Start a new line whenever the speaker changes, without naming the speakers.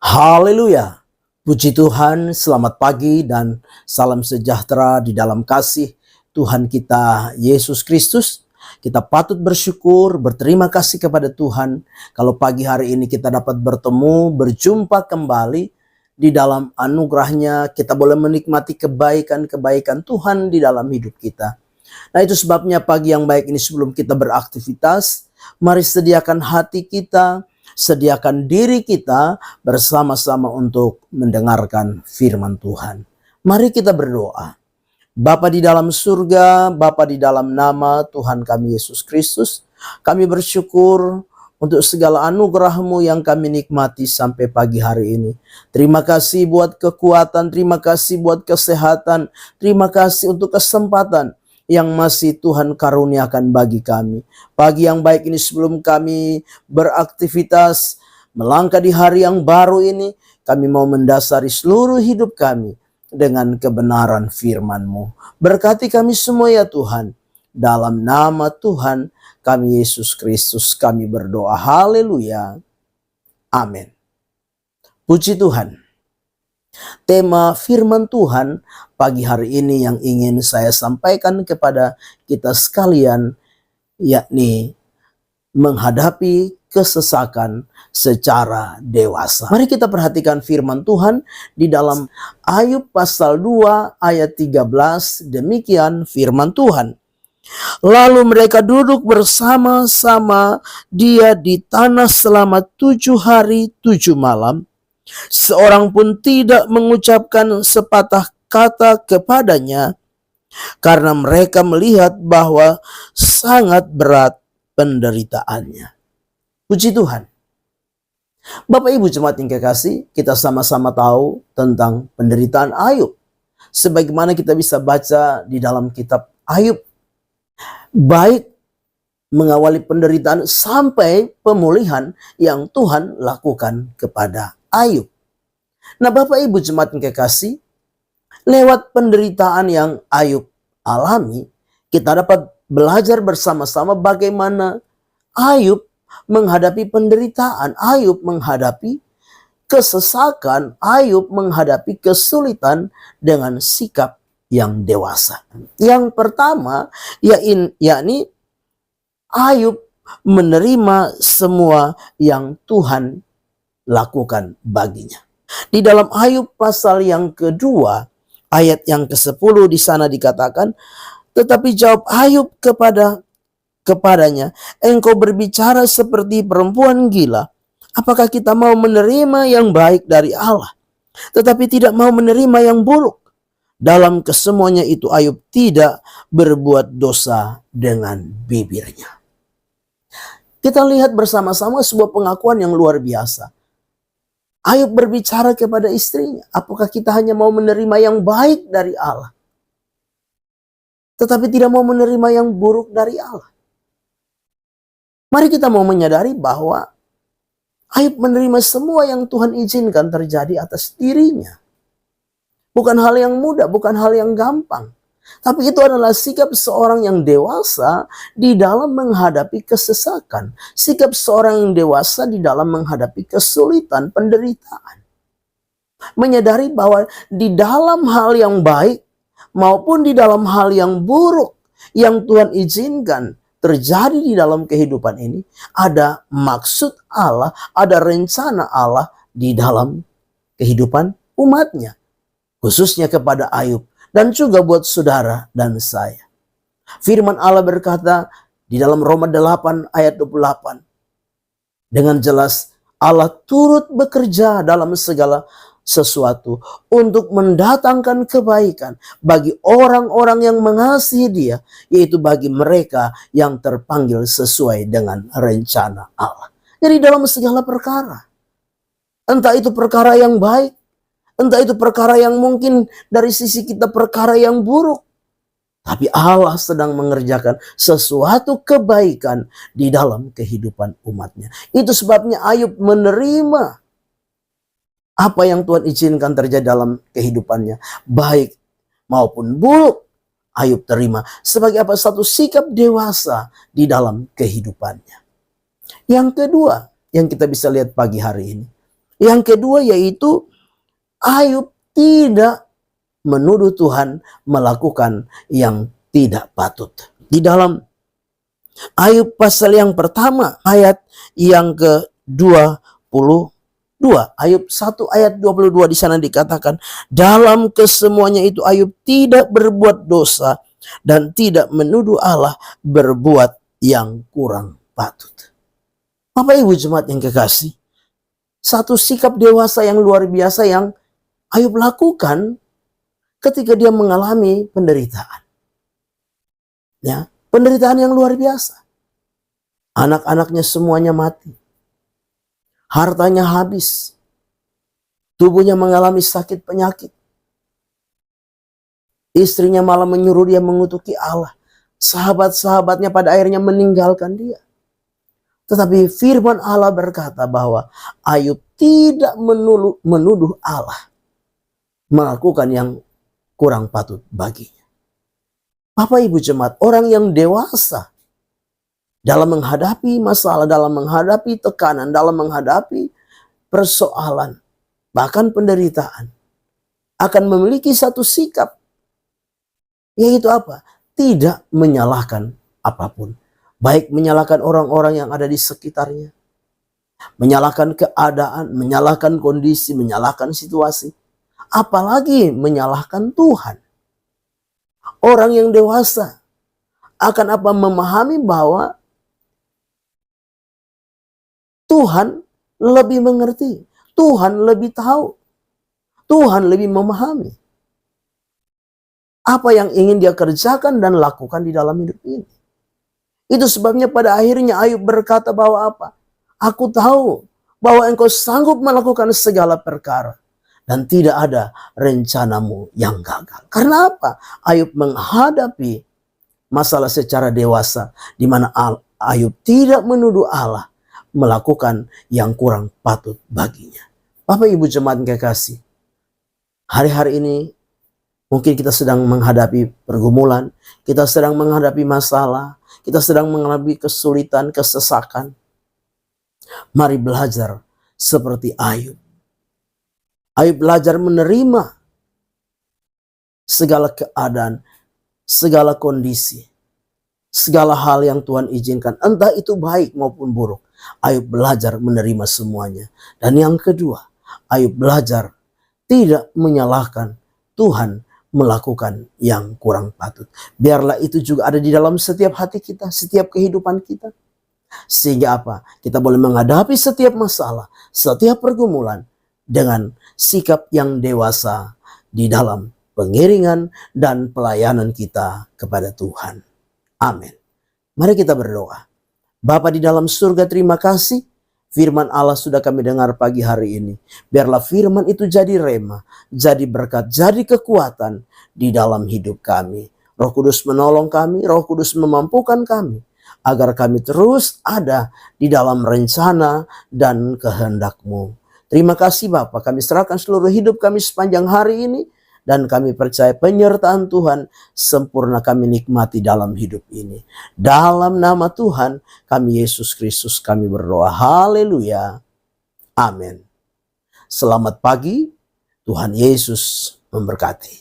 Haleluya. Puji Tuhan, selamat pagi dan salam sejahtera di dalam kasih Tuhan kita Yesus Kristus. Kita patut bersyukur, berterima kasih kepada Tuhan kalau pagi hari ini kita dapat bertemu, berjumpa kembali di dalam anugerahnya. Kita boleh menikmati kebaikan-kebaikan Tuhan di dalam hidup kita. Nah, itu sebabnya pagi yang baik ini, sebelum kita beraktivitas, mari sediakan hati kita, sediakan diri kita bersama-sama untuk mendengarkan firman Tuhan. Mari kita berdoa. Bapa di dalam surga, Bapa di dalam nama Tuhan kami Yesus Kristus, kami bersyukur untuk segala anugerah-Mu yang kami nikmati sampai pagi hari ini. Terima kasih buat kekuatan, terima kasih buat kesehatan, terima kasih untuk kesempatan yang masih Tuhan karuniakan bagi kami. Pagi yang baik ini, sebelum kami beraktivitas, melangkah di hari yang baru ini, kami mau mendasari seluruh hidup kami dengan kebenaran firman-Mu. Berkati kami semua ya Tuhan. Dalam nama Tuhan kami Yesus Kristus kami berdoa. Haleluya. Amin. Puji Tuhan. Tema firman Tuhan pagi hari ini yang ingin saya sampaikan kepada kita sekalian, yakni menghadapi kesesakan secara dewasa. Mari kita perhatikan firman Tuhan di dalam Ayub pasal 2 ayat 13. Demikian firman Tuhan. Lalu mereka duduk bersama-sama dia di tanah selama 7 hari 7 malam. Seorang pun tidak mengucapkan sepatah kata kepadanya, karena mereka melihat bahwa sangat berat penderitaannya. Puji Tuhan. Bapak Ibu jemaat yang kekasih, kita sama-sama tahu tentang penderitaan Ayub. Sebagaimana kita bisa baca di dalam kitab Ayub. Baik mengawali penderitaan sampai pemulihan yang Tuhan lakukan kepada Ayub. Nah, Bapak Ibu jemaat yang kekasih, lewat penderitaan yang Ayub alami, kita dapat belajar bersama-sama bagaimana Ayub menghadapi penderitaan, Ayub menghadapi kesesakan, Ayub menghadapi kesulitan dengan sikap yang dewasa. Yang pertama, yakni Ayub menerima semua yang Tuhan lakukan baginya. Di dalam Ayub pasal yang kedua, ayat yang ke-10 di sana dikatakan, tetapi jawab Ayub kepadanya, engkau berbicara seperti perempuan gila. Apakah kita mau menerima yang baik dari Allah, tetapi tidak mau menerima yang buruk? Dalam kesemuanya itu Ayub tidak berbuat dosa dengan bibirnya. Kita lihat bersama-sama sebuah pengakuan yang luar biasa. Ayub berbicara kepada istrinya, apakah kita hanya mau menerima yang baik dari Allah, tetapi tidak mau menerima yang buruk dari Allah? Mari kita mau menyadari bahwa Ayub menerima semua yang Tuhan izinkan terjadi atas dirinya. Bukan hal yang mudah, bukan hal yang gampang. Tapi itu adalah sikap seorang yang dewasa di dalam menghadapi kesesakan. Sikap seorang yang dewasa di dalam menghadapi kesulitan, penderitaan. Menyadari bahwa di dalam hal yang baik maupun di dalam hal yang buruk yang Tuhan izinkan terjadi di dalam kehidupan ini, ada maksud Allah, ada rencana Allah di dalam kehidupan umatnya. Khususnya kepada Ayub dan juga buat saudara dan saya. Firman Allah berkata di dalam Roma 8 ayat 28. Dengan jelas Allah turut bekerja dalam segala sesuatu untuk mendatangkan kebaikan bagi orang-orang yang mengasihi Dia, yaitu bagi mereka yang terpanggil sesuai dengan rencana Allah. Jadi dalam segala perkara, entah itu perkara yang baik, entah itu perkara yang mungkin dari sisi kita perkara yang buruk, tapi Allah sedang mengerjakan sesuatu kebaikan di dalam kehidupan umatnya. Itu sebabnya Ayub menerima apa yang Tuhan izinkan terjadi dalam kehidupannya, baik maupun buruk. Ayub terima sebagai apa? Satu sikap dewasa di dalam kehidupannya. Yang kedua yang kita bisa lihat pagi hari ini. Yang kedua yaitu Ayub tidak menuduh Tuhan melakukan yang tidak patut. Di dalam Ayub pasal yang pertama ayat yang ke-22. Ayub 1 ayat 22 di sana dikatakan, dalam kesemuanya itu Ayub tidak berbuat dosa dan tidak menuduh Allah berbuat yang kurang patut. Bapak Ibu jemaat yang kekasih, satu sikap dewasa yang luar biasa yang Ayub lakukan ketika dia mengalami penderitaan. Ya, penderitaan yang luar biasa. Anak-anaknya semuanya mati. Hartanya habis. Tubuhnya mengalami sakit penyakit. Istrinya malah menyuruh dia mengutuki Allah. Sahabat-sahabatnya pada akhirnya meninggalkan dia. Tetapi firman Allah berkata bahwa Ayub tidak menuduh Allah melakukan yang kurang patut baginya. Bapak Ibu jemaat, orang yang dewasa dalam menghadapi masalah, dalam menghadapi tekanan, dalam menghadapi persoalan, bahkan penderitaan, akan memiliki satu sikap, yaitu apa? Tidak menyalahkan apapun. Baik menyalahkan orang-orang yang ada di sekitarnya, menyalahkan keadaan, menyalahkan kondisi, menyalahkan situasi, apalagi menyalahkan Tuhan. Orang yang dewasa akan apa? Memahami bahwa Tuhan lebih mengerti, Tuhan lebih tahu, Tuhan lebih memahami apa yang ingin dia kerjakan dan lakukan di dalam hidup ini. Itu sebabnya pada akhirnya Ayub berkata bahwa apa? Aku tahu bahwa engkau sanggup melakukan segala perkara dan tidak ada rencanamu yang gagal. Karena apa? Ayub menghadapi masalah secara dewasa, di mana Ayub tidak menuduh Allah melakukan yang kurang patut baginya. Bapak Ibu jemaat kekasih, hari-hari ini mungkin kita sedang menghadapi pergumulan, kita sedang menghadapi masalah, kita sedang menghadapi kesulitan, kesesakan. Mari belajar seperti Ayub. Ayub belajar menerima segala keadaan, segala kondisi, segala hal yang Tuhan izinkan, entah itu baik maupun buruk. Ayub belajar menerima semuanya. Dan yang kedua, Ayub belajar tidak menyalahkan Tuhan melakukan yang kurang patut. Biarlah itu juga ada di dalam setiap hati kita, setiap kehidupan kita. Sehingga apa? Kita boleh menghadapi setiap masalah, setiap pergumulan dengan sikap yang dewasa di dalam pengiringan dan pelayanan kita kepada Tuhan. Amin. Mari kita berdoa. Bapa di dalam surga, terima kasih firman Allah sudah kami dengar pagi hari ini. Biarlah firman itu jadi rema, jadi berkat, jadi kekuatan di dalam hidup kami. Roh Kudus menolong kami, Roh Kudus memampukan kami, agar kami terus ada di dalam rencana dan kehendak-Mu. Terima kasih Bapa, kami serahkan seluruh hidup kami sepanjang hari ini. Dan kami percaya penyertaan Tuhan sempurna kami nikmati dalam hidup ini. Dalam nama Tuhan kami Yesus Kristus kami berdoa. Haleluya. Amin. Selamat pagi. Tuhan Yesus memberkati.